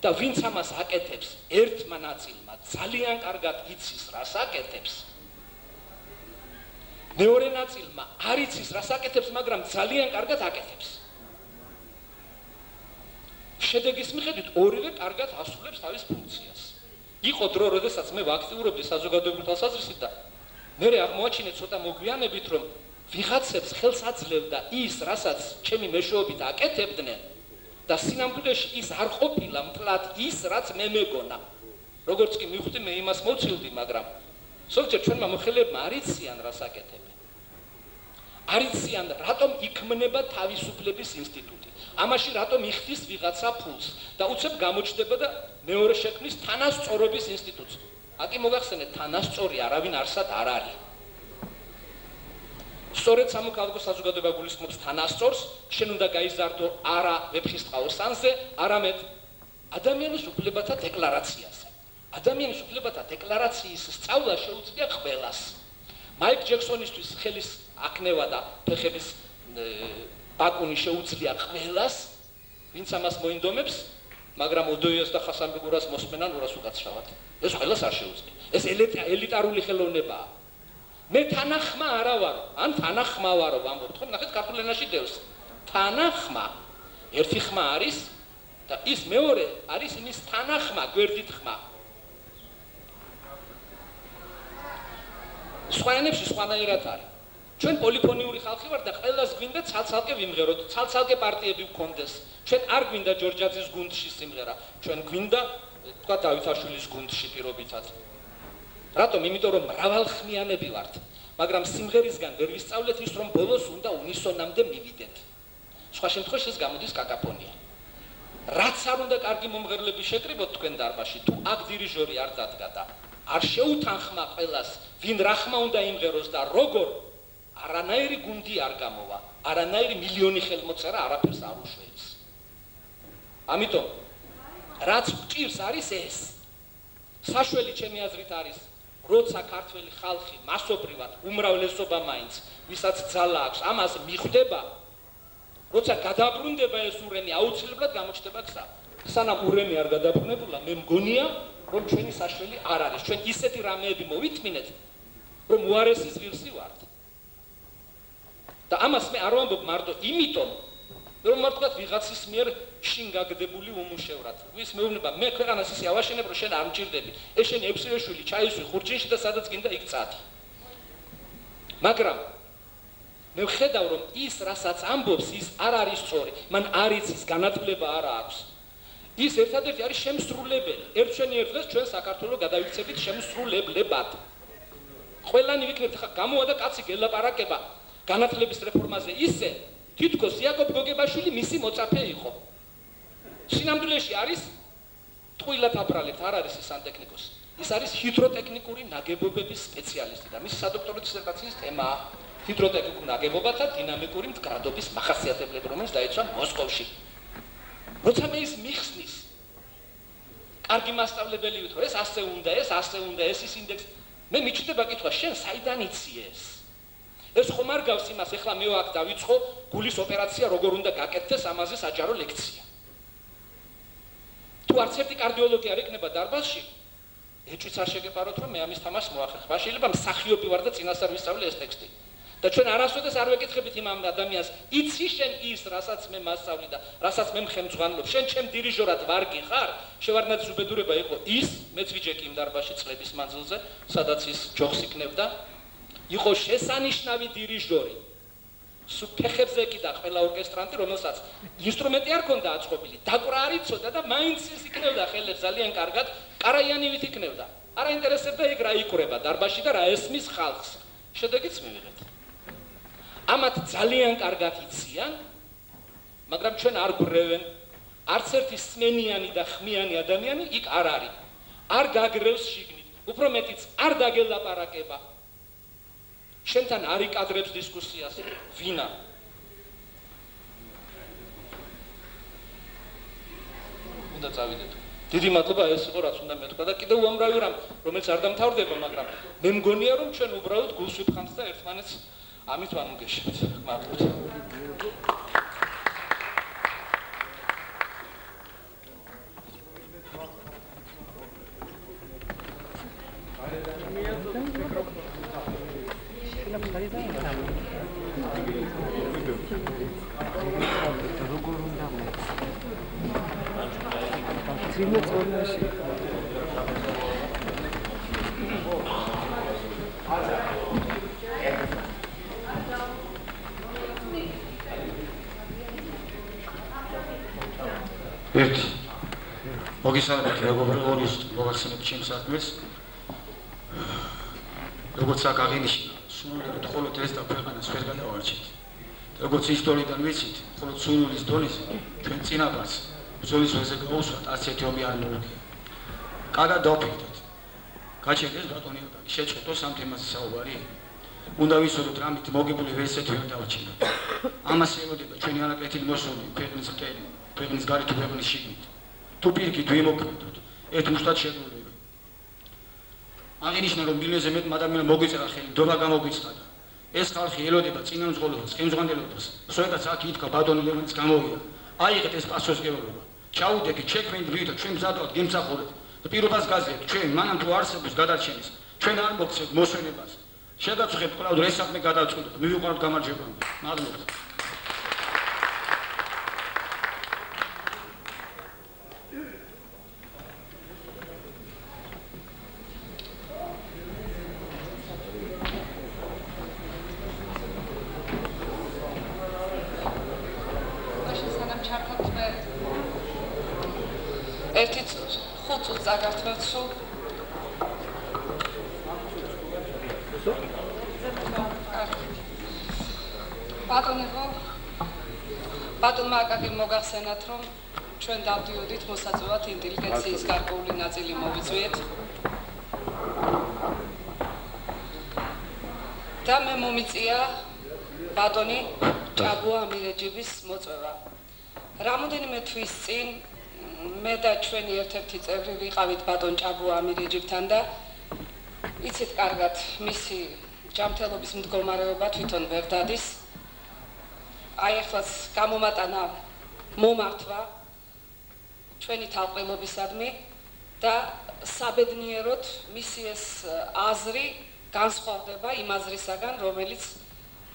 და ვინც ამას აკეთებს, ერთმა ნაწილმა ძალიან კარგად იცის რას აკეთებს. მეორე ნაწილმა არ იცის რას აკეთებს, მაგრამ ძალიან კარგად აკეთებს. შედეგის მიხედვით ორივე კარგად ასრულებს თავის ფუნქციას. იყო დრო, როდესაც მე ვაქტიურობდი საზოგადოებრივ თვალსაზრისით და მე აღმოაჩინე ცოტა მოგვიანებით, რომ ვიღაცებს ხელს აძლევდა ის, რასაც ჩემი მეშვეობით აკეთებდნენ და სინამდვილეში ის არ ყოფილა მთლად ის, რაც მე მეგონა. როგორც კი მივხვდი, მე იმას მოვცილდი, მაგრამ ზოგჯერ ჩვენმა მოხელებმა არ იციან რას აკეთებენ. არ იციან რატომ იქმნება თავისუფლების ინსტიტუტი. ამაში რატომ იხდის ვიღაცა ფულს და უცებ გამოჩნდება და მეორე შექმნის თანასწორობის ინსტიტუტს. აკი მოგახსენეთ, თანასწორი არავინ არსად არ არის. სწორედ სამოქალაქო საზოგადოება გულისხმობს თანასწორს, შენ უნდა გაიზარდო არა ვეფხისტყაოს სანზე, არამედ ადამიანის უფლებათა დეკლარაციაზე. ადამიანის უფლებათა დეკლარაციის სწავლა შეუძლია ყველას. მაიკ ჯექსონისთვის ხელის აკნევა და ფეხების ბაკუნი შეუძლია ყველას, ვინც ამას მოინდომებს, მაგრამ ოდოიას და ხასანბეგურას მოსმენან ურას უკაცრავად. ეს ყველას არ შეუძლია. ეს ელიტარული ხელოვნებაა. მე თანახმა არა ვარო, ან თანახმა ვარო ვამბობთ, ხო, ნახეთ ქართულ ენაში დევს. თანახმა ერთი ხმა არის და ის მეორე არის იმის თანახმა, გვერდით ხმა. სხვა ენებში სხვანაირად არის. ჩვენ პოლიფონიური ხალხი ვართ და ყველას გვინდა ცალ-ცალკე ვიმღეროთ, ცალ-ცალკე პარტიები ვქონდეს. ჩვენ არ გვინდა ჯორჯაძის გუნდში სიმღერა, ჩვენ გვინდა თქვა დავითაშვილის გუნდში პირობითად. რატომ? იმიტომ რომ მრავალხმიანები ვართ, მაგრამ სიმღერისგან ვერ ვისწავლეთ ის, რომ ბოლოს უნდა უნისონამდე მივიდეთ. სხვა შემთხვევაში ეს გამოდის კაკაფონია. რაც არ უნდა კარგი მომღერლები შეკრიბოთ თქვენ დარბაზში, თუ აქ დირიჟორი არ დადგა და არ შეუთანხმა ყველას, ვინ რა ხმა უნდა იმღეროს და როგორ, არანაირი გუნდი არ გამოვა, არანაირი მილიონი ხელმოწერა არაფერს არ უშვებს. ამიტომ რაც გჭირს არის ეს. საშველი ჩემი აზრით არის, როცა ქართველი ხალხი მასობრივად უმრავლესობა მაინც, ვისაც ძალა აქვს, ამას მიხვდება, როცა გადაბრუნდება ეს ურემი, აუცილებლად გამოჩნდება გზა. სანამ ურემი არ გადაბრუნებულა, მე მგონია, რომ ჩვენი საშველი არ არის. ჩვენ ისეთი რამეები მოვითმინეთ, რომ უარესის ღირსი ვართ. და ამას მე არ ვამბობ მარტო იმიტომ, რომ მართლაც ვიღაცის მიერ შინ გაგდებული უმუშევრად. ვის მეუბნება, მე ქვეყანას ისე ავაშენებ, რომ შენ არ მჭირდები. ეს შენი ექვსივეშვილი ჩაისვი ხურჯინში და სადაც გინდა იქ წადი. მაგრამ მე ვხედავ, რომ ის, რასაც ამბობს, ის არ არის სწორი. მან არ იცის, განათლება არ აქვს. ის ერთადერთი არის შემსრულებელი. ერთ დღეს ჩვენ საქართველოს გადავიქცებით შემსრულებლებად. ყველანი ვიქნებთ, ხა გამოვა და კაცი გელაპარაკება განათლების რეფორმაზე ისე, თითქოს იაკობ გოგებაშვილი მისი მოწაფე იყო. სინამდვილეში არის ტყუილად აბრალეთ, არ არის ის სანტექნიკოსი. ის არის ჰიდროტექნიკური ნაგებობების სპეციალისტი და მისი სადოქტორო დისერტაციის თემაა ჰიდროტექნიკურ ნაგებობათა დინამიკური მდგრადობის მახასიათებლები, რომელიც დაიცვა მოსკოვში. როცა მე ის მიხსნის, კარგი მასწავლებელი ვით, რომ ეს ასე უნდა, ეს ის ინდექსი, მე მიჩნდება კითხვა, შენ საიდან იცი ეს? ეს ხომ არ გავს იმას, ეხლა მე აქ დავიწყო გულის ოპერაცია, როგორ უნდა გაკეთდეს, ამაზე საჯარო ლექცია. თუ არც ერთი კარდიოლოგი არ იქნება დარბაზში, ეჭვიც არ შეგეპაროთ, რომ მე ამის თამაშს მოახერხებ. შეიძლება მსახიობი ვარ და წინასწარ ვისწავლე ეს ტექსტი. და ჩვენ არასოდეს არ ვეკითხებით იმ ადამიანს, იცი შენ ის, რასაც მე მასწავლი და რასაც მე მხემძღვანლობ, შენ ჩემ დირიჟორად ვარგი ხარ? შევარდნაძის უბედურება იყო ის, მეც ვიჯეკი იმ დარბაზში წლების მანძილზე, სადაც ის ჯოხს იქნებდა. იყო შესანიშნავი დირიჟორი. ფეხებზე კიდა ყველა ორკესტრანტი, რომელსაც ინსტრუმენტი არ ქონდა აწყობილი, დაკვრა არ იცოდა და მაინც ის იქნევდა ხელებს ძალიან კარგად, კარაიანივით იქნევდა. არ აინტერესებდა იქ რა იკვრება დარბაზში და რა ესმის ხალხს. შედეგიც მივიღეთ. ამათ ძალიან კარგად იციან, მაგრამ ჩვენ არ გვრევენ. არც ერთი სმენიანი და ხმიანი ადამიანი იქ არ არის. არ გაგრევს შიგნით. უფრო მეტიც არ დაგელაპარაკება. შენთან არ იკადრებს დისკუსიას. ვინა? უნდა წავიდეთ. დიდი მადლობა, ეს იყო რაც უნდა მეთქვა და კიდევ უამრავი რამ, რომელიც არ დამთავრდება, მაგრამ მე მგონია, რომ ჩვენ უბრალოდ გულს ვიფხანთ და ერთმანეთს ამით ვანუგეშებთ. მადლობთ. ვინმე წონაში ერთ მოგისალმებით მეგობრებო, მოგახსენებთ ჩემს საქმეს. როგორც აქ აღინიშნა, სულელად მხოლოდ ეს და ქვეყანას ვერ გადავარჩით. როგორც ისტორიიდან ვიცით, მხოლოდ სულელის დონეზე ჩვენ წინაპარს ბრძოლის ველზე გაუსვათ 10 ომი არ მოუგია. კარგად დავფიქრდეთ. გაჩერდეს ბატონი აკაკი, შეჭრეთოს ამ თემაზე საუბარი. უნდა ვისურვოთ რამით მოგებული ვერსეთი ვერ დავჩინოთ. ამას ელოდება ჩვენი არაკეთილი მოსული ქვეყნის მტერი, ქვეყნის გარეთ ქვეყნის შიგნით. თუ პირიქით ვიმოქმედოთ, ერთ მუშტად შეგვიძლია. აღინიშნა რომ მილიონზე მეტ ადამიანს მოგვიწერა ხელი, დობა გამოგვიცხადა. ეს ხალხი ელოდება წინამძღოლობას, ხელმძღვანელობას, სწორედაც აქ ითქვა ბატონი ლევანის გამოვიდა. აიღეთ ეს პასუხისმგებლობა. ჩაუდექით შექმნით ვითო, ჩვენ მზადავთ გემსახურეთ. პირობას გაზიარეთ, ჩვენ მანამ თუ არსებობს გადარჩენის, ჩვენ არ მოგცემთ მოსვენებას. შეგაწუხებთ კვლავ ეს საქმე გადავწყვეტოთ, მივიყვანოთ გამარჯვებამდე. მადლობა. ბატონმა აკაკიმ მოგახსენათ, რომ ჩვენ დავდიოდით მოსაწვევად ინტელიგენციის გარკვეული ნაწილი მოვიწვიეთ და მე მომიწია ბატონი ჭაბუა ამირეჯიბის მოწვევა. რამოდენიმე თვის წინ მე და ჩვენი ერთ-ერთი წევრი ვიყავით ბატონ ჭაბუა ამირეჯიბთან და იცით კარგად მისი ჯანმრთელობის მდგომარეობა თვითონ ვერ დადის. აი ახლა გამომატანა მომართვა ჩვენი თავყელობისადმი და საბედნიეროდ მისი ეს აზრი განსხვავდება იმ აზრისაგან, რომელიც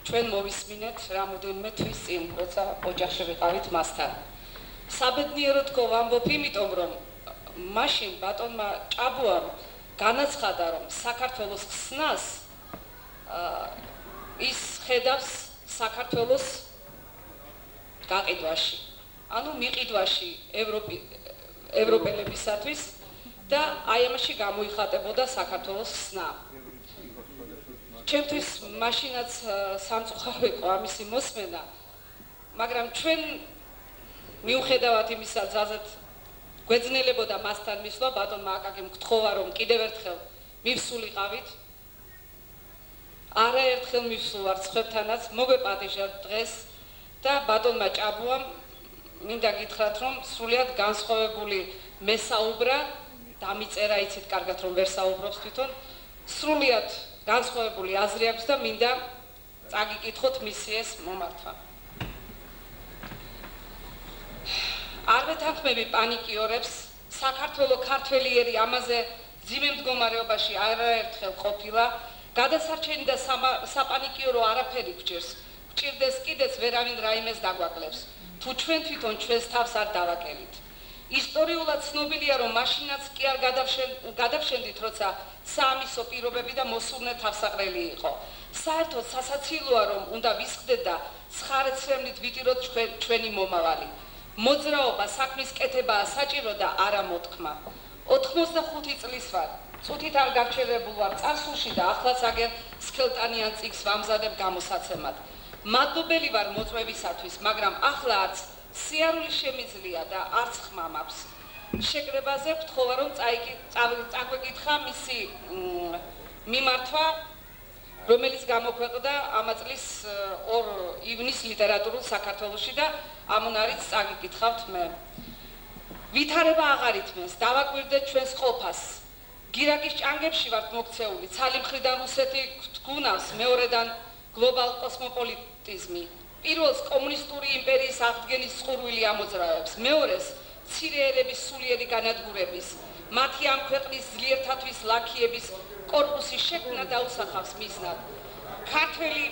ჩვენ მოვისმინეთ რამოდენიმე თვის წინ, როცა ოჯახში ვიყავით მასთან. საბედნიეროდ ვამბობ, იმიტომ რომ მაშინ ბატონმა ჭაბუამ განაცხადა, რომ საქართველოს ხსნას ის ხედავს საქართველოს გაყიდვაში, ანუ მიყიდვაში ევროპელებისათვის და აი ამაში გამოიხატებოდა საქართველოს ხსნა. ჩემთვის მაშინაც სამწუხარო იყო ამისი მოსმენა, მაგრამ ჩვენ მიუხედავად იმისა ძალზედ გვეძნელებოდა მასთან მისვლა, ბატონმა აკაკიმ გთხოვა, რომ კიდევ ერთხელ მივსულიყავით. არაერთხელ მივსულვართ სხვებთანაც, მოგვეპატიჟებთ დღეს და ბატონმა ჭაბუამ მინდა გითხრათ, რომ სრულიად განსხვავებული მესაუბრა, დამიწერა, იცით კარგად რომ ვერ საუბრობს თვითონ, სრულიად განსხვავებული აზრი აქვს და მინდა წაგიკითხოთ მისი ეს მომართვა. არ ვეთანხმები პანიკიორებს, საქართველო ქართველიერი ამაზე ძიმე მდგომარეობაში არაერთხელ ყოფილა, გადასარჩენი და საპანიკიორო არაფერი გჭირს. გჭირდეს კიდეც ვერავინ რაიმეს დაგვაკლებს, თუ ჩვენ თვითონ ჩვენს თავს არ დავაკელით. ისტორიულად ცნობილია, რომ მაშინაც კი არ გადავშენდით, როცა საამისო პირობები და მოსურნე თავსაყრელი იყო. საერთოდ სასაცილოა, რომ უნდა ვისხდეთ და ცხარეცრემლით ვიტიროთ ჩვენი მომავალი. მოძრაობა, საქმის კეთებაა საჭირო და არა მოთქმა. 85 წლის ვარ, წუთით არ გარჩევებულ ვარ წარსულში და ახლაც აგერ სქელტანიან წიგს ვამზადებ გამოსაცემად. მადლობელი ვარ მოწვევისათვის, მაგრამ ახლა არც სიარული შემიძლია და არც ხმა მაქვს. შეკრებაზე ვთხოვა, რომ წაგვეკითხა მისი მიმართვა, რომელიც გამოქვეყნდა ამა წლის 2 ივნის ლიტერატურულ საქართველოში და ამუნარიც წაგიკითხავთ მე. ვითარება აღარ ითმენს, დავაკვირდეთ ჩვენს ყოფას. გირაკის ჭანგებში ვართ მოქცეული, ცალი მხრიდან რუსეთი გუნავს, მეორედან გლობალ კოსმოპოლიტიზმი. პირველს კომუნისტური იმპერიის აღდგენის წყურვილი ამოძრავებს, მეორეს მცირე ერების სულიერი განადგურების, მათი ამ ქვეყნის ძლიერთათვის ლაქიების კორპუსის შექმნა დაუსახავს მიზნად. ქართველი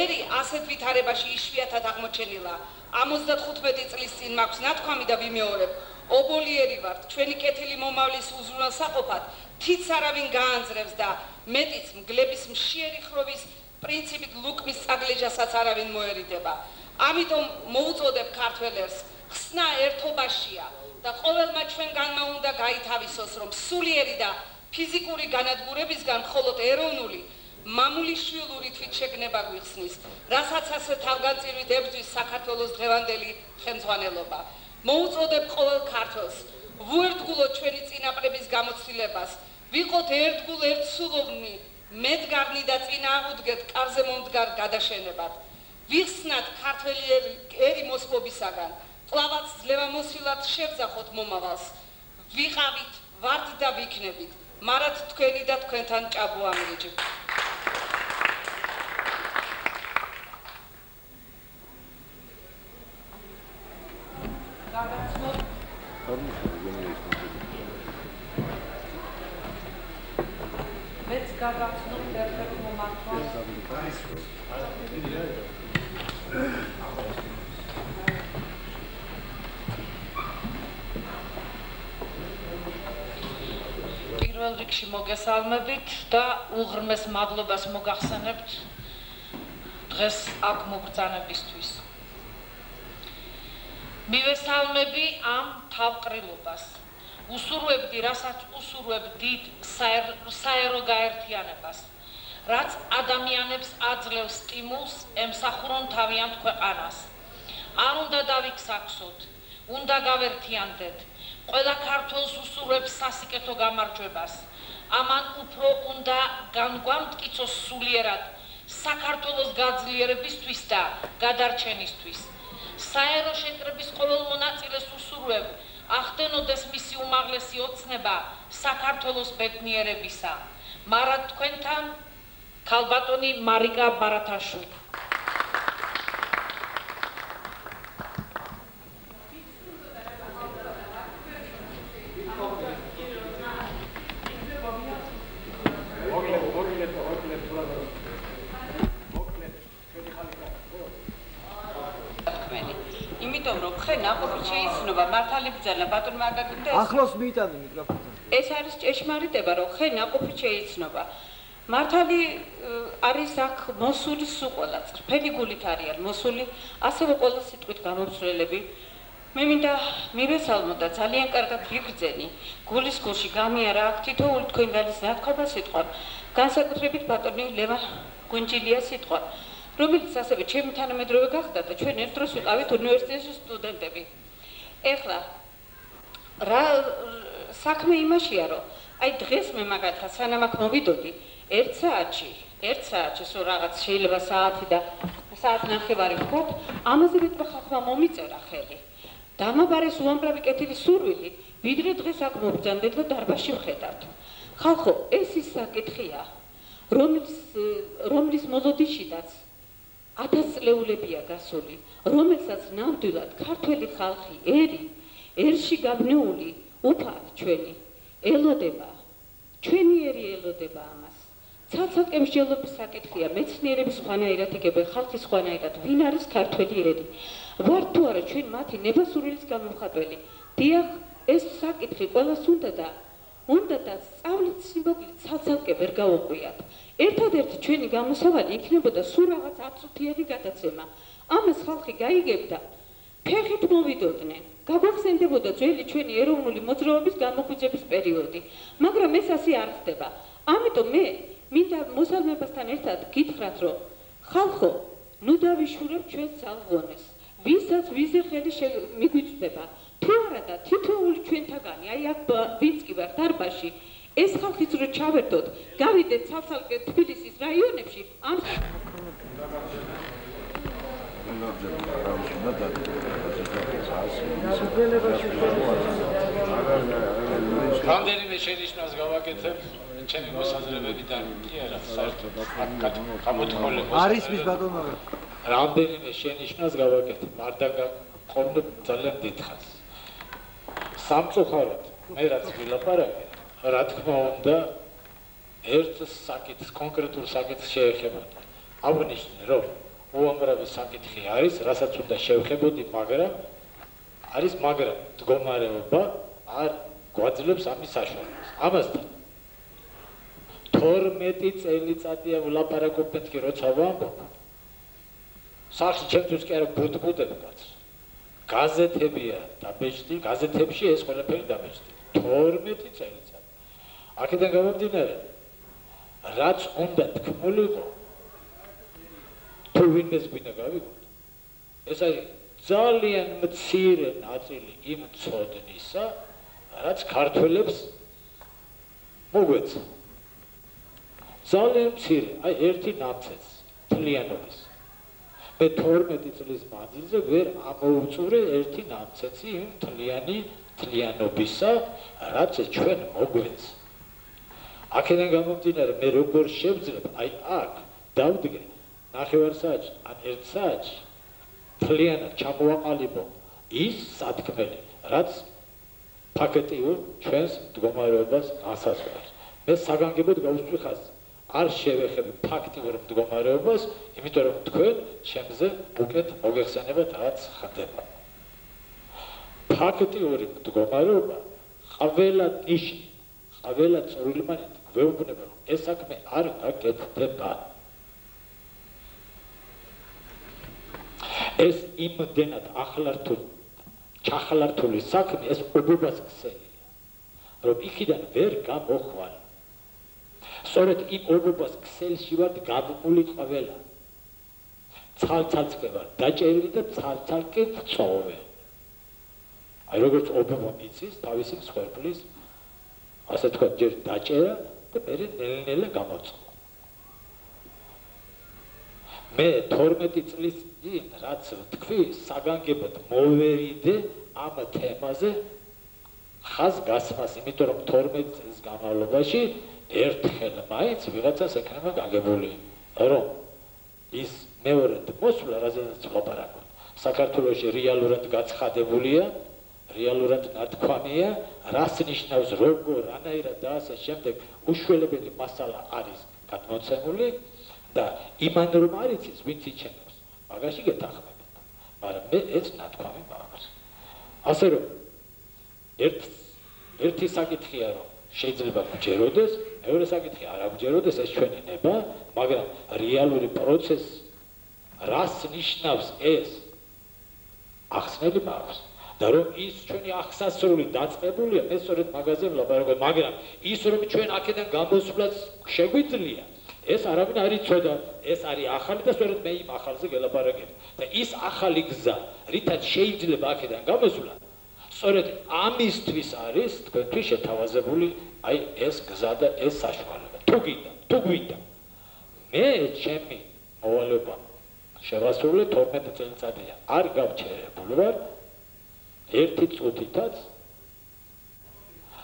ერი ასეთ ვითარებაში იშვიათად აღმოჩენილა. 75 წლის წინ მაქვს ნათქვამი და ვიმეორებ, ობოლიერი ვართ, ჩვენი კეთილი მომავლის უზრუნველსაყოფად თიც არავინ გაანძრევს და მეტიც მგლების მშიერი ხროვის პრინციპით ლუკმის წაგლეჯასაც არავინ მოერიდება. ამიტომ მოუწოდებ ქართველებს, ხსნა ერთობაშია და ყოველმა ჩვენგანმა უნდა გაითავისოს, რომ სულიერი და ფიზიკური განადგურებისგან მხოლოდ ეროვნული მამულიშვილური თვითშეგნება გვიხსნის, რასაც ასე თავგანწირვით ებრძვის საქართველოს დღევანდელი ხელმძღვანელობა. მოუწოდებ ყოველ ქართველს, ვუერთგულოთ ჩვენი წინაპრების გამოცდილებას, ვიყოთ ერთგულ ერთსულოვნი, მედგარნი და წინააღმდეგეთ კარზე მომდგარ გადაშენებად. ვიხსნათ ქართველი ერი მოსპობისაგან, კვლავაც ძლევამოსილად შევძახოთ მომავალს. ვიყავით, ვართ და ვიქნებით, მარად თქვენი და თქვენთან ჭაბო ამრიჯი. მეც გაგახსნოთ ერთ-ერთ მომართვას. პირველ რიგში მოგესალმებით და უღრმეს მადლობას მოგახსენებთ დღეს აქ მობრძანებისთვის. მივესალმები ამ თავყრილობას. უსურვებდი, რასაც უსურვებ დიდ საერო გაერთიანებას, რაც ადამიანებს აძლევს სტიმულს ემსახურონ თავიანთ ქვეყანას. არ უნდა დავიქსაქსოთ, უნდა გავერთიანდეთ. ყველა ქართველს უსურვებს სასიკეთო გამარჯვებას. ამან უფრო უნდა განგვამტკიცოს სულიერად საქართველოს გაძლიერებისთვის და გადარჩენისთვის. საერო შეკრების ყოველ მონაწილეს უსურვებ, ახდენოდეს მისი უმაღლესი ოცნება საქართველოს ბედნიერებისა. მარად თქვენთან ქალბატონი მარიკა ბარათაშვილი. ახლოს მიიტანე მიკროფონს. ეს არის ჭეშმარიტება, რომ ხე ნაყოფით შეიცნობა. მართალი არის აქ მოსული სუყოლა, წრფელი გულით არიან მოსული, ასევე ყველა სიტყვით გამომცვლელები. მე მინდა მივესალმო და ძალიან კარგად ვიგრძენი, გულის გულში გამიარა აქ თითოეული თქვენგანის ნათქობა სიტყვა, განსაკუთრებით ბატონი ლევან გუნჯილიას სიტყვა, რომელიც ასევე ჩემი თანამედროვე გახდა და ჩვენ ერთ დროს ვიყავით უნივერსიტეტში სტუდენტები. ეხლა რა საქმე იმაშია, რომ აი დღეს მე მაგალითად სანამ აქ მოვიდოდი, 1 საათში სულ რაღაც შეიძლება საათი და საათ ნახევარი ვქოთ, ამაზე მეტყვა ხალხმა მომიწერა ხელი. დამაბარეს უამრავი კეთილი სურვილი, ვიდრე დღეს აქ მობრძანდეთ და დარბაზში ვხედავთ. ხალხო, ეს ის საკითხია, რომლის მოლოდიშიდაც 1000 წლეულებია გასული, რომელსაც ნამდვილად ქართველი ხალხი ერში გაბნეული უფალ ჩვენი ელოდება, ჩვენი ერი ელოდება ამას. ცალ-ცალკე მსჯელობის საკითხია, მეცნიერების სხვანაირად იგებენ, ხალხის სხვანაირად, ვინ არის ქართველი ერი. ვართ თუ არა ჩვენ მათი ნებასურილის გამომხატველი. დიახ, ეს საკითხი ყველას უნდა და სწავლით სიმბოლით ცალ-ცალკე ვერ გავუყვიათ. ერთადერთი ჩვენი გამოსავალი იქნებოდა სულ რაღაც 10 წუთიანი გადაცემა. ამას ხალხი გაიგებდა, ფეხით მოვიდოდნენ. გაგვახსენდებოდა ძველი ჩვენი ეროვნული მოძრაობის გამოღვიძების პერიოდი, მაგრამ ეს ასე არ ხდება. ამიტომ მე მინდა მოსალმებასთან ერთად გითხრათ, რომ ხალხო, ნუ დავიშურებ ჩვენს ძალღონეს, ვისაც ვიზე ხელი მიგვიწვდება, თუ არა და თითოეული ჩვენთაგანი, აი აქ ვინც კი ვარ დარბაზში, ეს ხალხიც რო ჩავერთოთ, გავიდეთ ცალ-ცალკე თბილისის რაიონებში, ამ რამდენიმე შენიშვნას გავაკეთებ ჩემი მოსაზრებებიდან კი არა საერთოდ გამოთქმულება არის მის ბატონო რამდენიმე შენიშვნას გავაკეთებ მარტო ყოლოდ ძალიან დიდხანს სამწუხაროდ მე რაც ვილაპარაკე რა თქმა უნდა ერთ საკითხს კონკრეტულ საკითხს შეეხება აღნიშნე რომ უამრავი საკითხი არის რასაც უნდა შევხებოდი მაგრამ არის, მაგრამ მდგომარეობა არ გვაძლევს ამის საშუალებას. ამასთან 12 წელიწადია ვლაპარაკობ მეთქი როცა ვამბობ. სახში ჩემთვის კი არა ბუდბუდები კაც. გაზეთებია დაბეჭდი, გაზეთებში ეს ყველაფერი დაბეჭდი. 12 წელიწად. აქედან გამომდინარე, რაც უნდა თქმულიყო, თუ ვინმეს გვინდა გავიგოთ. ეს არის ძალიან მცირე ნაწილი იმ ცოდნისა, რაც ქართველებს მოგვეცა. ძალიან მცირე, აი ერთი ნამცეცი თლიანობის. მე 12 წლის მანძილზე ვერ ამოვუწურე ერთი ნამცეცი იმ თლიანობისა, რაც ჩვენ მოგვეცა. აქედან გამომდინარე, მე როგორ შევძლებ, აი აქ დავდგე ნახევარ საათში, ან 1 საათში თლიანად ჩამოვაყალიბო ის სათქმელი, რაც ფაქტიურ ჩვენს მდგომარეობას ასაზღვრავს. მე საგანგებოდ გავუსწრი ხაზს. არ შევეხები ფაქტიურ მდგომარეობას, იმიტომ რომ თქვენ ჩემზე უკეთ მოგეხსენებათ რაც ხდება. ფაქტიური მდგომარეობა ყველა ნიშნით, ყველა წვრილმანით გვეუბნება, რომ ეს საქმე არ გაკეთდება. ეს იმდენად ჩახლართული საქმე, ეს უბობას ქსელია, რომ იქიდან ვერ გამოხვალ. სწორედ იმ ობობას ქსელში ვართ გაბმული ყველა. ცალ-ცალკე ვარ დაჭერილი და ცალ-ცალკე ვწოვე. აი როგორც ობობა მიცის თავისი მსხვერპლის, ასე თქვა, ჯერ დაჭერა და მერე ნელ-ნელა გამოწვა. მე 12 წლის წინ რაც ვთქვი, საგანგებოდ მოვერიდე ამ თემაზე ხაზ გასმას, იმიტომ რომ 12 წლის განმავლობაში ერთხელ მაინც ვიღაცას ექნება გაგებული, რომ ის მეორედ მოსვლა, რაზედაც ვლაპარაკობ, საქართველოში რეალურად გაცხადებულია, რეალურად ნათქვამია, რას ნიშნავს როგორ, რანაირად და ასე შემდეგ უშველებელი მასალა არის გადმოცემული და იმან რომ არ იცის, ვინც იჩენებს, მაგაში გეთანხმებით, მაგრამ მე ეს ნათქვამი მაქვს. ასე რომ ერთი საკითხია, რომ შეიძლება გჯეროდეს, მეორე საკითხი არ აგჯეროდეს, ეს ჩვენი ნება, მაგრამ რეალური პროცესი რას ნიშნავს ეს ახსნელი მაქვს. და რომ ის ჩვენი აღსასრული დაწყებულია, მე სწორედ მაგაზე ვლაპარაკობ, მაგრამ ის რომ ჩვენ აქედან გამოსვლაც შეგვიძლია, ეს არავინ არ იცოდა, ეს არის ახალი და სწორედ მე იმ ახალზე გელაპარაკებ. და ის ახალი გზა, რითაც შეიძლება აქედან გამოსვლა, სწორედ ამისთვის არის თქვენთვის შეთავაზებული აი ეს გზა და ეს საშუალება. თუ გვინდა, მე ჩემი მოვალეობა შევასრულე 12 წელიწადია, არ გავჩერებული ვარ ერთი წუთითაც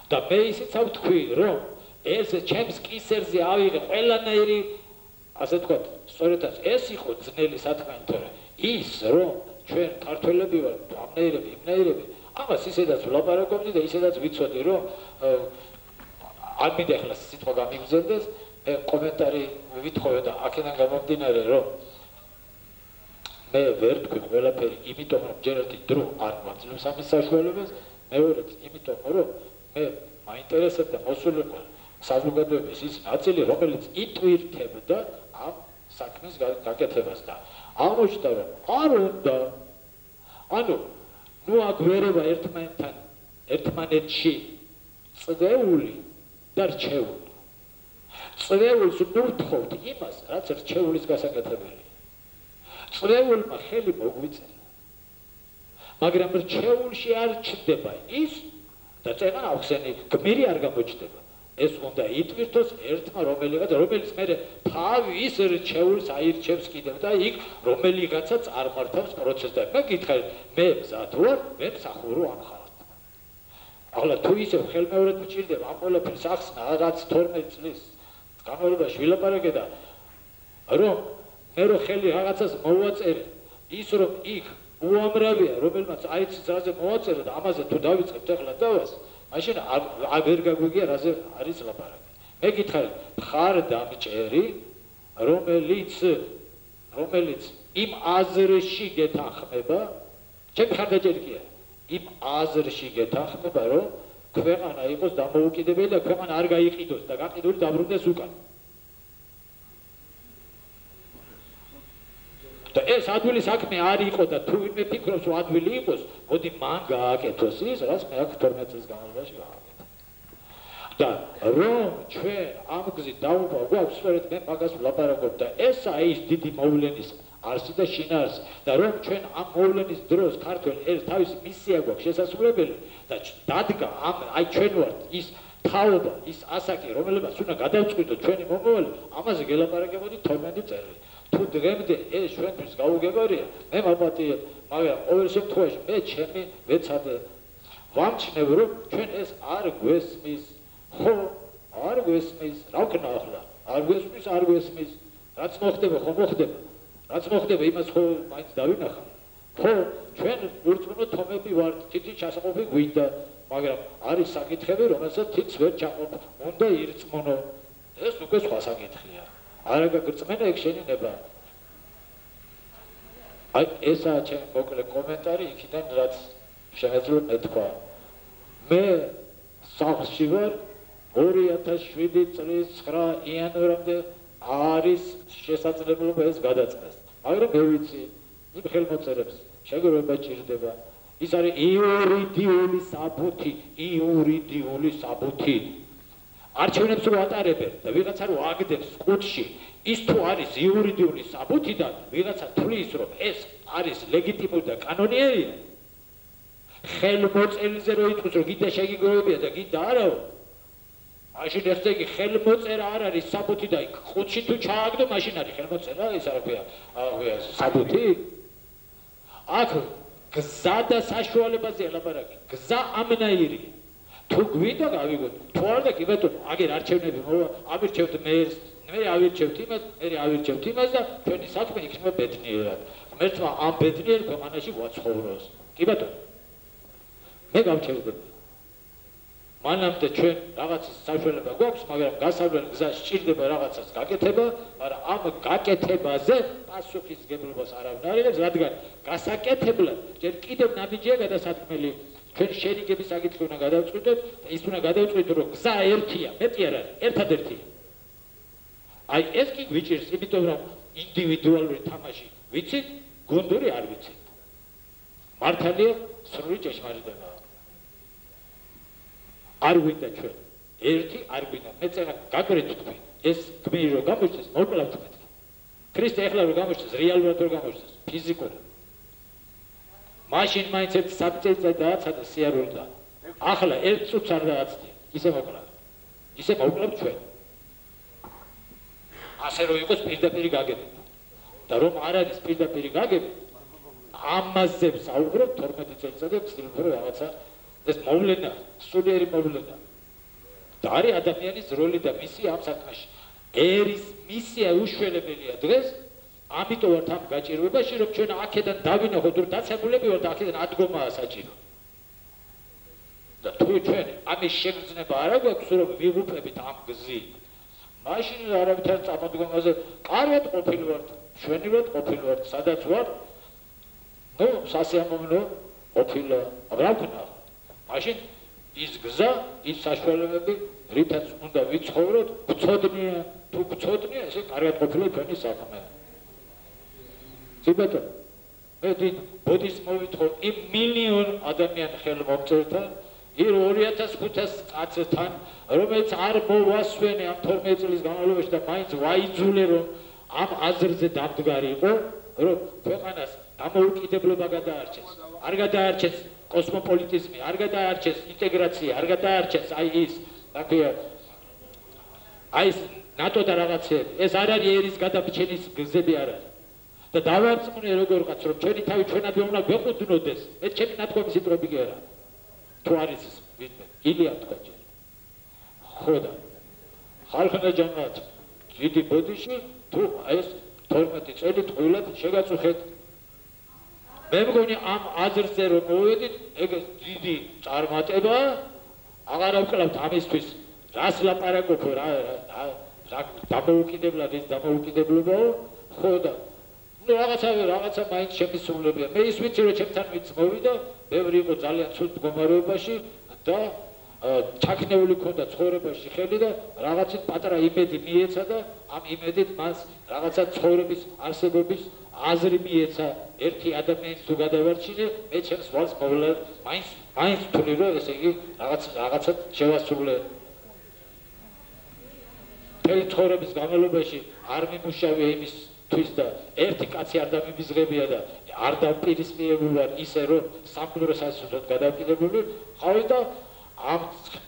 და მე ისიც ავთქვი, რომ ეს ჩემს კისერზე ავიღე ყველანაირი, ასე თქვა, სწორედაც ეს იყო ძნელი სათქმელი, თორე ის რომ ჩვენ ქართველები ვართ, ამნაირები, იმნაირები, ამას ისედაც ვლაპარაკობდი და ისედაც ვიცოდი, რომ არ მინდა ახლა სიტყვა გამიგზელდეს, მე კომენტარი ვითხოვე და აქედან გამომდინარე, რომ მე ვერ თქვი ყველაფერი, იმიტომ რომ ჯერ ერთი დრო არ გვაძლევს ამის საშუალებას, მეორედ იმიტომ რომ მე მაინტერესებდა მოსულიყო საზოგადოების ის ნაწილი, რომელიც იტვირთებდა ამ საქმის გაკეთებას და აღმოჩნდა, რომ არ უნდა, ანუ ნუ აგვერება ერთმანეთში წვეული და რჩეული. წვეულს ნუ ვთხოვთ იმას, რაც რჩეულის გასაკეთებელია. წვეულმა ხელი მოგვიწერა, მაგრამ რჩეულში არ ჩნდება ის და წერა ახსენი გმირი არ გამოჩნდება. ეს უნდა იტვირთოს ერთმა რომელიღაც, რომელიც მერე თავი ის რჩეულს აირჩევს კიდევ და იქ რომელიღაცა წარმართავს პროცესს და მე გითხარ, მე მზად ვარ, მე მსახურო ამ ხალხს. ახლა თუ ისევ ხელმეორედ მჭირდება ამ ყველაფრის ახსნა, რაც 12 წლის განმავლობაში ვილაპარაკე და რომ მე რო ხელი რაღაცას მოვაწერე, ის რომ იქ უამრავია, რომელმაც აიცის რაზე მოვაწერე და ამაზე თუ დავიწყებთ ახლა დავას, მაშინ ვერ გაგვიგია რაზე არის ლაპარაკი. მე გითხარი, ხარ დამჭერი, რომელიც იმ აზრში გეთანხმება, ჩემი ხარდაჭერი კი არა. იმ აზრში გეთანხმება, რომ ქვეყანა იყოს დამოუკიდებელი და ქვეყანა არ გაიყიდოს და გაყიდული დაბრუნდეს უკან. და ეს ადვილი საქმე არ იყო და თუ ვინმე ფიქრობს, რომ ადვილი იყოს, მოდი მან გააკეთოს ის, რაც მე აქ 12 წლის განმავლობაში გააკეთა. და რომ ჩვენ ამ გზით დავუყო, გვაქვს სწორედ მე მაგას ვლაპარაკობ და ესაა ის დიდი მოვლენის არსი და შინაარსი და რომ ჩვენ ამ მოვლენის დროს ქართველ ერთ თავისი მისია გვაქვს შესაძლებელი და დადგა ამ აი ჩვენ ვართ ის თაობა, ის ასაკი, რომელსაც უნდა გადავწყვიტოთ ჩვენი მომავალი, ამაზე გელაპარაკებოდი 12 წელი. თუ დღემდე ეს ჩვენთვის გაუგებარია, მე მაპატიებ, მაგრამ ყოველ შემთხვევაში მე ჩემი ვეცადე ვამჩნევ, რომ ჩვენ ეს არ გვესმის, ხო, არ გვესმის, რა ვქნა ახლა? არ გვესმის, არ გვესმის. რაც მოხდება, ხო მოხდება. რაც მოხდება, იმას ხო მაინც დავინახა. ხო, ჩვენ ურწმუნო თომები ვართ, თითქმის ჩასაყოფი გვინდა, მაგრამ არის საკითხები, რომელსაც თითქმის ვერ ჩაყოფ, უნდა ირწმუნო. ეს უკვე სხვა საკითხია. არა გაგრწმენა ეგ შენება. აი ესაა ჩემი მოკლე კომენტარი იქიდან რაც შემეძლო მეთქვა. მე სახლში ვარ 2007 წლის 9 იანვრამდე არის შესაძლებლობა ეს გადაწყვეტს. მაგრამ მე ვიცი იმ ხელმოწერებს შეგროვება ჭირდება. ის არის იურიდიული საბუთი, იურიდიული საბუთი. არჩევნებს რო ატარებენ და ვიღაცა რო აგდებს კუთში, ის თუ არის იურიდიული საბუთი და ვიღაცა თვლის რომ ეს არის ლეგიტიმური და კანონიერია, ხელმოწერილზე რო იტყვის რომ გინდა შეგიგროვებია და გინდა არაო, მაშინ ეს იგი ხელმოწერა არ არის საბუთი და კუთში თუ ჩააგდო, მაშინ არის ხელმოწერა, ეს არ ქვია საბუთი. აქ გზა და საშუალებაზე ლაპარაკი, გზა ამნაირია. თუ გვინდა გავიგოთ, თუ არ და კი ბატონო, აგერ არჩევნები მოვა, ამირჩევთ მერს, მე ავირჩევთ იმას, მე ავირჩევთ იმას და ჩვენი საქმე იქნება ბედნიერად. ღმერთმა ამ ბედნიერ ქვეყანაში ვაცხოვროს. კი ბატონო. მე გავჩევდები. მანამდე ჩვენ რაღაცის საშუალება გვაქვს, მაგრამ გასავლელი გზა სჭირდება რაღაცას გაკეთება, მაგრამ ამ გაკეთებაზე პასუხისგებლობას არავინ არ იღებს, რადგან გასაკეთებლად ჯერ კიდევ ნაბიჯია გადასათქმელი. ჩვენ შერიგების საკითხი უნდა გადავწყვიტოთ და ის უნდა გადავწყვიტოთ, რომ გზა ერთია, მეტი არ არის, ერთადერთია. აი ეს კი გვიჭირს, იმიტომ რომ ინდივიდუალური თამაში ვიცით, გუნდური არ ვიცით. მართალია, სრული ჭეშმარიტებაა. არ გვინდა ჩვენ. ერთი არ გვინდა. მე წერა გაგრეთ თქვი. ეს გმირი რომ გამოჩნდეს, მოკლავ თქვით. ქრისტე ეხლა რომ გამოჩნდეს, რეალურად რომ გამოჩნდეს, ფიზიკურად. მაშინ მაინც ერთ საბჭოთა დააცადა სიარული და ახლა ერთ წუთს არ დააცდია. ისე მოკლავ. ისე მოკლავ ჩვენ. ასე რომ იყოს პირდაპირ გაგებება. და რომ არ არის პირდაპირ გაგებება, ამაზე ვსაუბრობ 12 წელიწადზე ვცდილობ რაღაცა ეს მოვლენა, სულიერი მოვლენა. და არის ადამიანის როლი და მისია ამ საქმეში. ერის მისია უშველებელია დღეს, ამიტომ ვართ ამ გაჭირვებაში, რომ ჩვენ აქედან დავინახოთ, რომ დაცემულები ვართ, აქედან ადგომაა საჭირო. და თუ ჩვენ ამის შეგრძნება არ აქვს, რომ ვიღუპებით ამ გზით, მაშინ არავითარ წამოდგომაზე კარგად ყოფილვართ, მშვენივრად ყოფილვართ, სადაც ვართ, ნუ სასიამოვნო ყოფილა, რა ვქნა? მაშინ ის გზა, ის საშუალებები, რითაც უნდა ვიცხოვროთ, გვცოდნია, თუ გვცოდნია, ესე კარგად ყოფილა ჩვენი საქმე. ზიბეთო, მე დიდ ბოდის მოვითხოვ იმ მილიონ ადამიან ხელმომწერთან, იმ 2500 კაცთან, რომელიც არ მოვასვენე ამ 12 წლის განმავლობაში და მაინც ვაიძულე, რომ ამ აზრზე დამდგარიყო, რომ ქვეყანას დამოუკიდებლობა გადაარჩეს. არ გადაარჩეს კოსმოპოლიტიზმი, არ გადაარჩეს ინტეგრაცია, არ გადაარჩეს აი ის, რა ქვია, აი ეს ნატო და რაღაცები, ეს არ არის ერის გადაბჩენის გზები არ არის. და დავარწმუნე როგორღაც, რომ ჩვენი თავი ჩვენად უნდა გვეყუდნოდეს, მე ჩემი ნათქვამი სიტყვები კი არა. თუ არის ის ვინმე, ილია თქვა ჯერ. ხო და ხალხთა ჯამაათ დიდი ბოდიში თუ ეს 12 წელი ტყუილად შეგაწუხეთ. მე მგონი ამ აზრზე რომ მოვედით, ეგ დიდი წარმატებაა. აღარ ვკლავთ ამისთვის რას ლაპარაკობ რა დამოუკიდებლად ის დამოუკიდებლობაო. ხო და ნუ რაღაცა მაინც შემისრულებია. მე ის ვიცი რომ ჩემთან ვიც მოვიდა ბევრი იყო ძალიან ცუდ მდგომარეობაში და ჩაქნეული ქონდა ცხოვრებაში ხელი და რაღაცით პატარა იმედი მიეცა და ამ იმედით მას რაღაცა ცხოვრების არსებობის აზრი მიეცა ერთი ადამიანის თუ გადავარჩინე მე ჩემს ვალს მოვლა მაინც თვლი რომ ესე იგი რაღაცა შევასრულე მთელი ცხოვრების განმავლობაში არ მიმუშავე იმისთვის და ერთი კაცი არ დამიბიზღებია და არ დაპირისპირებული ვარ ისე რომ სამყარო სასწაულად გადავკიდებული ხავი და ამ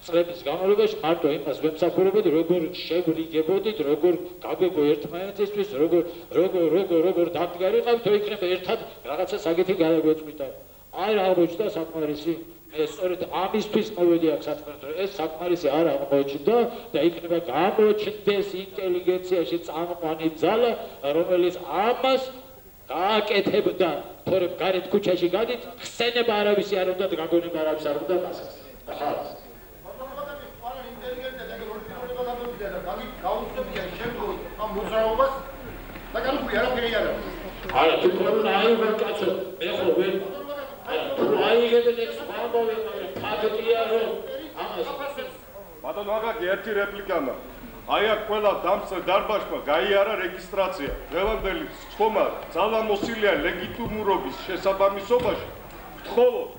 წლების განმავლობაში მარტო იმას ვემსახურებოდი როგორ შევრიგებოდით როგორ გაგვეგო ერთმანეთისთვის როგორ დაგდგარიყავთ თუ იქნება ერთად რაღაცა საკითხი გადაგვეწყვიტა აი რა აღმოჩნდა საკმარისი მე სწორედ ამისთვის მოვედი აქ საქმეს რომ ეს საკმარისი არ აღმოჩნდა და იქნება გამოჩნდეს ინტელიგენციაში წამყვანი ძალა რომელიც ამას გააკეთებდა თორემ გარეთ ქუჩაში გადით ხსენება არავისი არ უნდა გაგონება არავის არ უნდა მასას არა თუ კორონა აიღო კაცო მე ხო ვერ თუ აიღებენ ეს ამბავი ფაქტია რომ ამას ბატონო აკაკი ერთი რეპლიკა აი აქ ყველა დამცველ დარბაზში გაიარა რეგისტრაცია დღევანდელი ხომა ძალამოსილია ლეგიტიმურობის შესაბამისობაში მხოლოდ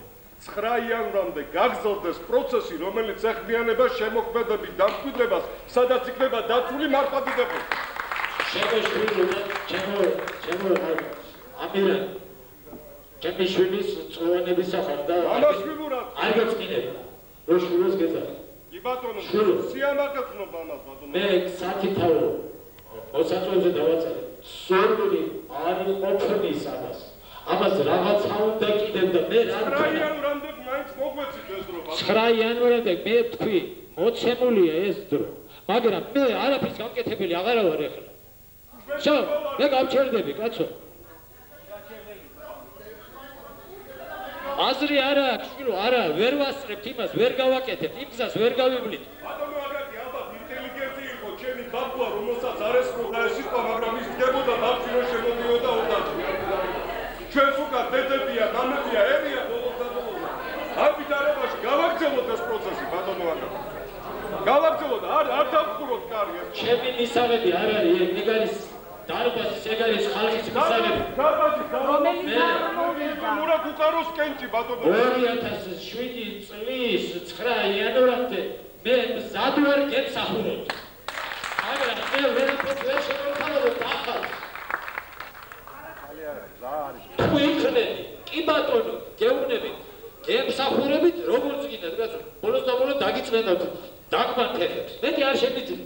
9 იანვრამდე გაგრძელდეს პროცესი რომელიც ეხმიანება შემოქმედების დამკვიდრებას სადაც იქნება დაცული მართლმადიდებლობა ამირან ჩემი შვილის წლოვანების სახარ და ამაშვილურად არ გაწმინდება რო შვილს გეძახი კი ბატონო სიამაყეს ვნობა ამას ბატონო მე საკითხავ მოსაწვევზე დავაწერე სორული არ ყოფნის ამას რაღაცა უნდა კიდევ და მე 9 იანვრამდე მაინც მოგვეცით ეს დრო ბატონო 9 იანვრამდე მე თქვი მოცემულია ეს დრო მაგრამ მე არაფრის გამკეთებელი აღარა ვარ ეხლა შო მე გავჩერდები კაცო აზრი არა აქვს შვილო არა ვერ ვასწრებთ იმას ვერ გავაკეთებთ იმ გზას ვერ გავივლით ბატონო აკაკი ალბათ ინტელიგენტი იყო ჩემი ბაბუა რომელსაც არ ესმოდა ეს სიტყვა მაგრამ ის დგებოდა ბავშვი რომ შემოდიოდა ორდაჭი ჩვენს უკან დედებია მამებია ერია ბოლოს და ბოლოს არ ვიდარებაში გავაგრძელოთ ეს პროცესი ბატონო აკაკი გავაგრძელოთ არ დავხუროთ კარი ეს ჩემი მისაღები არ არის ეგ არის დარბაზის ეგ არის ხალხის მისაღები დარბაზის მურა კუკაროს კენჭი ბატონო 2007 წლის 9 იანვრამდე მე მზად ვარ გემსახურებთ მაგრამ მე ვერაფერს ვერ შემოვთავაზებ ახალ თუ იქნები კი ბატონო გეუბნებით გემსახურებით როგორც გინდათ კაცო ბოლოს და ბოლოს დაგიწმენდათ დაგმანთებთ მეტი არ შემიძლია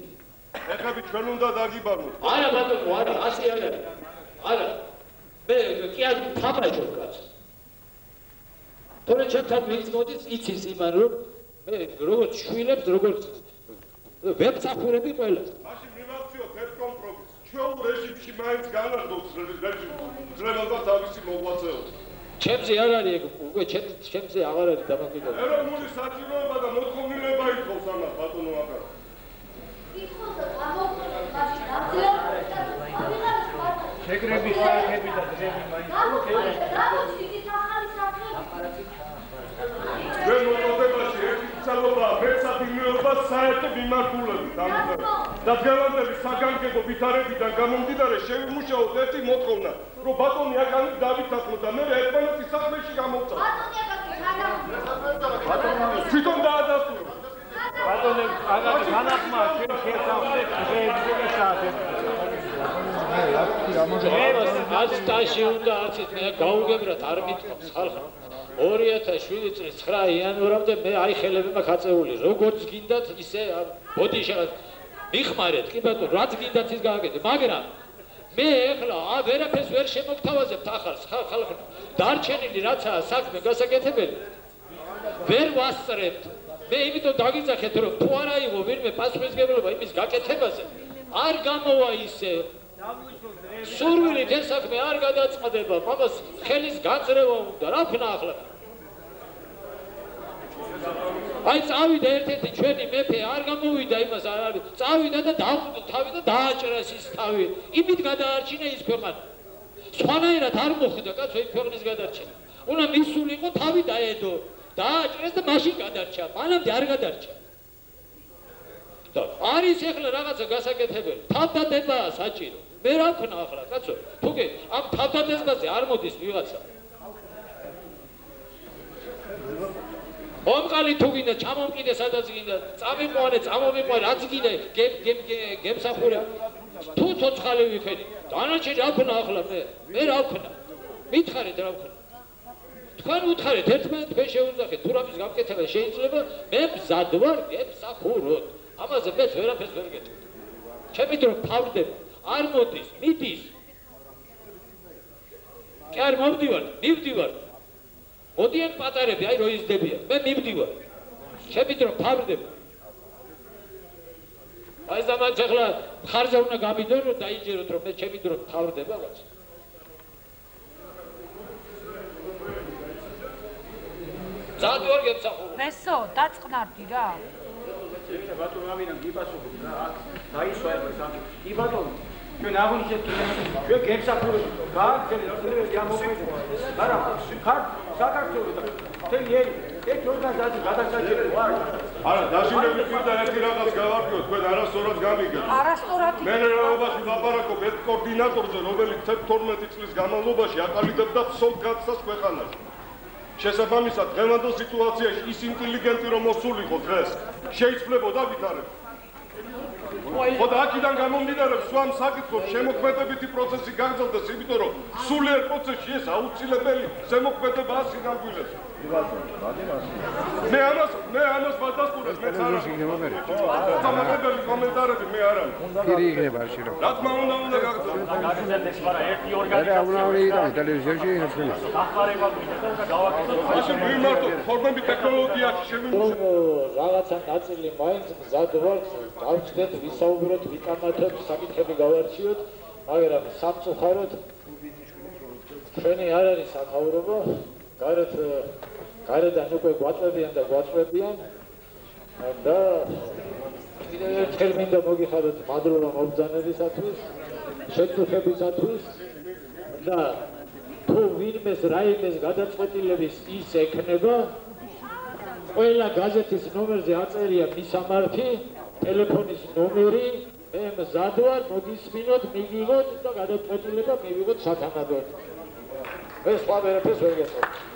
ეხები ჩვენ უნდა დაგიბაროთ არა ბატონო არა ასე არ არის არა მე კი არ თამაშობ კაცო თორე ჩემთან ვინც მოდის იცის იმან რომ მე როგორც შვილებს როგორც ვებსახურები ყველას მაშინ მივაქციოთ ერთ კომპრომისს ჩვეულ რეჟიმში მაინც განაგდოთ რეჟიმი ძლებალთა თავისი მოღვაწეობა ჩემზე არ არის ეგ უკვე ჩემზე აღარ არის დამოკიდებული ეროვნული საჭიროება და მოთხოვნილება ითხოვს ამას ბატონო აკაკი შეკრების საათები და დღეები მაინც ჩვენ მოწოდებაში ერთი ცალობა მეცადინეობა საერთო მიმართულებით და დღევანდელი საგანგებო ვითარებიდან გამომდინარე შევიმუშაოთ ერთი მოთხოვნა რომ ბატონი აკაკი დავითანხმოთ და მე ერთმანეთის საქმეში გამოვწავ თვითონ დაადასტუროთ ბატონო აკაკი განახმა ჩვენ შევსავთ დღეებზე და საათებზე არც ტაში უნდა არცით მე გაუგებრათ არ მithობს ხალხო 2007 წლის 9 იანვრამდე მე აი ხელები მაქვს აწეული როგორც გინდათ ისე ბოდიშა მიხმარეთ კი ბატონო რაც გინდათ ის გააკეთე მაგრამ მე ეხლა ვერაფერს ვერ შემოგთავაზებთ ახალს ხალხო დარჩენილი რაცაა საქმე გასაკეთებელი ვერ ვასწრებთ მე იმიტომ დაგიძახეთ რომ თუ არ აიღო ვინმე პასუხისმგებლობა იმის გაკეთებაზე არ გამოვა ისე სურვილით ეს საქმე არ გადაწყდება მამას ხელის განძრევა უნდა რა ვქნა ახლა აი წავიდა ერთ-ერთი ჩვენი მეფე არ გამოვიდა იმას არ არის წავიდა და დაუყო თავი და დააჭრას ის თავი იმით გადაარჩინა ის ქვეყანა სხვანაირად არ მოხდა კაცო იმ ქვეყნის გადარჩენა უნდა მისულიყო თავი დაედო დააჭრეს და მაშინ გადარჩა მანამდე არ გადარჩა და არის ახლა რაღაცა გასაკეთებელი თავდადებაა საჭირო მე რა ვქნა ახლა კაცო თუგე ამ თავდადებას არ მოდის ვიღაცა ომყალი თუ გინდა ჩამომკიდე სადაც გინდა წამიყვანე წამომიყვანე რაც გინდა გემსახურე თუ ცოცხალი ვიფენი დანარჩენი რა ვქნა ახლა მე რა ვქნა მითხარით რა ვქნა თქვენ უთხარით ერთმანეთს თქვენ შეუძახეთ თუ რამის გამკეთება შეიძლება მე მზად ვარ გემსახუროთ ამაზე მე ვერაფერს ვერ გეტყვი ჩემი დრო ფავდება არ მოდის მიდის კი არ მივდივარ მოდიან პატარები აი რო იზრდებიან მე მივდივარ ჩემი დრო ფავდება აი ზამანს ახლა ხარზე უნდა გამიდონ რომ დაიჯეროთ რომ მე ჩემი დრო ფავდება რაც ზად ვარ გემსახური მესო დაწყნარდი რა შეიძლება ბატონო ამიდან გიპასუხოთ რა აქ დაისვაება სამი კი ბატონო ჩვენ აღნიშნეთ ჩვენ გემსახურები გააგზავნეთ წლები ამომეწყო მაგრამ საქართველოს და მთელი ერთ ორგანიზაცია გადასაჭიროა არა დაშინებით და ერთი რაღაც გავარკვიოთ თქვენ არასწორად გამიგეთ არასწორად მე რაობაში ლაპარაკობ ერთ კოორდინატორზე რომელიც 12 წლის განმავლობაში აყალიბებდა ხსოვთ გაცდას ქვეყანაში შესაბამისად დღევანდელ სიტუაციაში ის ინტელიგენტი რომ მოსულიყო დღეს შეიცვლებოდა ვითარება ხოდა აქედან გამომდინარე სვამ საკითხος შემოქმედებითი პროცესი გაგრძელდეს იმიტომ რომ სულიერ პროცესში ეს აუცილებელი შემოქმედება ასინამდვილეს მე ამას ვადასტურებ მე არა სამაგებელი კომენტარები მე არა ხირი იქნება შეიძლება რა თქმა უნდა გაგრძელდეს გაგრძელდეს მაგრამ ერთი ორგანიზაცია ტელევიზიაში ინფორმაცია ახარება გვინდა და გავაკეთოთ მაშინ ვიმართო ფორმები ტექნოლოგიაში შევიმუშავოთ რაღაცა ნაწილი მაინც მზად ვარ გავჩნდეთ ვისაუბროთ ვიკამათოთ საკითხები გავარჩიოთ მაგრამ სამწუხაროდ ჩვენი არ არის სამთავრობო გარედან უკვე გვაწვევიან და გვაწვევიან და კიდევ ერთხელ მინდა მოგიხადოთ მადლობა მობრძანებისათვის შეწუხებისათვის და თუ ვინმეს რაიმეს გადაწყვეტილების ის ექნება ყველა გაზეთის ნომერზე აწერია მისამართი ტელეფონის ნომერი მე მზად ვარ მოგისმინოთ მიგიღოთ და გადაწყვეტილება მივიღოთ სათანადოდ მე სხვა ვერაფერს ვერ გეტყვით